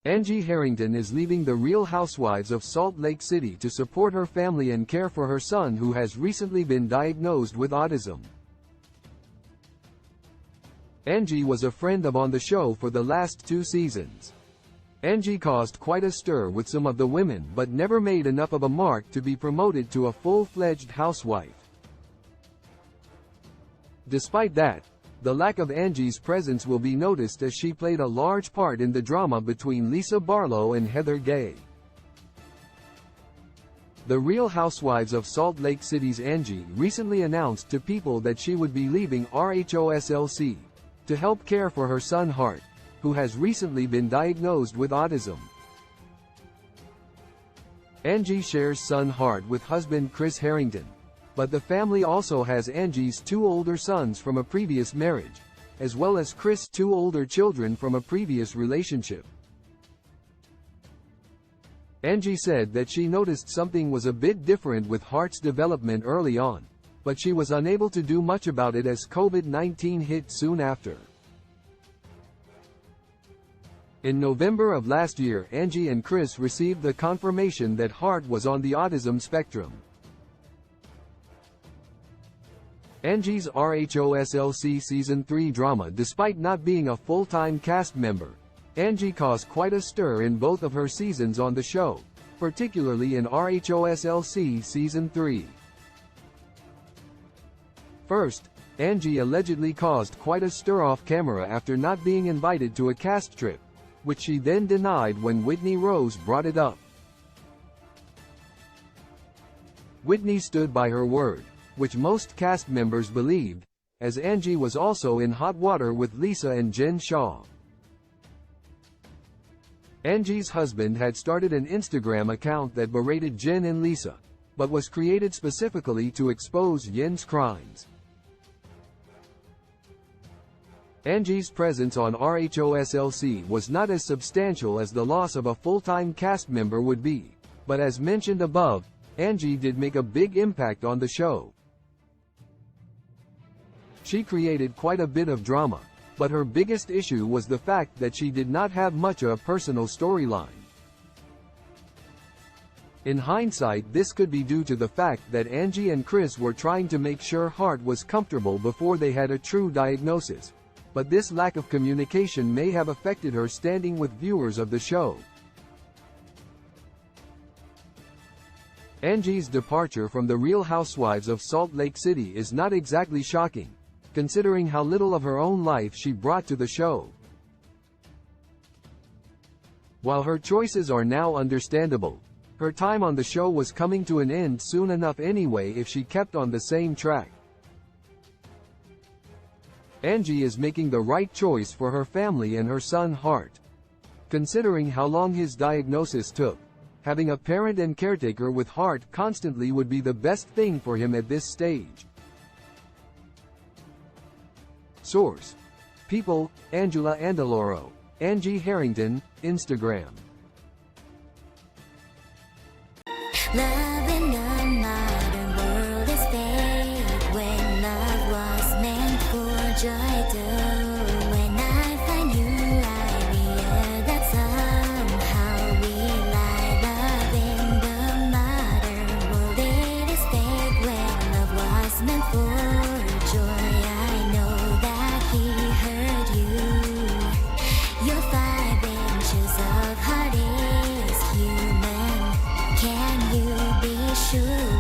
Angie Harrington is leaving the Real Housewives of Salt Lake City to support her family and care for her son who has recently been diagnosed with autism. Angie was a friend of on the show for the last 2 seasons. Angie caused quite a stir with some of the women but never made enough of a mark to be promoted to a full-fledged housewife. Despite that, the lack of Angie's presence will be noticed as she played a large part in the drama between Lisa Barlow and Heather Gay. The Real Housewives of Salt Lake City's Angie recently announced to People that she would be leaving RHOSLC to help care for her son Hart, who has recently been diagnosed with autism. Angie shares son Hart with husband Chris Harrington, but the family also has Angie's 2 older sons from a previous marriage, as well as Chris' 2 older children from a previous relationship. Angie said that she noticed something was a bit different with Hart's development early on, but she was unable to do much about it as COVID-19 hit soon after. In November of last year, Angie and Chris received the confirmation that Hart was on the autism spectrum. Angie's RHOSLC Season 3 drama. Despite not being a full-time cast member, Angie caused quite a stir in both of her seasons on the show, particularly in RHOSLC Season 3. First, Angie allegedly caused quite a stir off camera after not being invited to a cast trip, which she then denied when Whitney Rose brought it up. Whitney stood by her word, which most cast members believed, as Angie was also in hot water with Lisa and Jen Shah. Angie's husband had started an Instagram account that berated Jen and Lisa, but was created specifically to expose Jen's crimes. Angie's presence on RHOSLC was not as substantial as the loss of a full-time cast member would be, but as mentioned above, Angie did make a big impact on the show. She created quite a bit of drama, but her biggest issue was the fact that she did not have much of a personal storyline. In hindsight, this could be due to the fact that Angie and Chris were trying to make sure Hart was comfortable before they had a true diagnosis, but this lack of communication may have affected her standing with viewers of the show. Angie's departure from the Real Housewives of Salt Lake City is not exactly shocking, considering how little of her own life she brought to the show. While her choices are now understandable, her time on the show was coming to an end soon enough anyway if she kept on the same track. Angie is making the right choice for her family and her son Hart. Considering how long his diagnosis took, having a parent and caretaker with Hart constantly would be the best thing for him at this stage. Source: People, Angela Andaloro, Angie Harrington, Instagram. Love in a modern world is fake when love was meant for joy too. When I find you, I realize that somehow we lie. Love in the modern world it is fake when love was meant for joy. I know that he hurt you. Your 5 inches of heart is human. Can you be sure?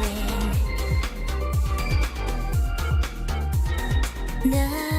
No.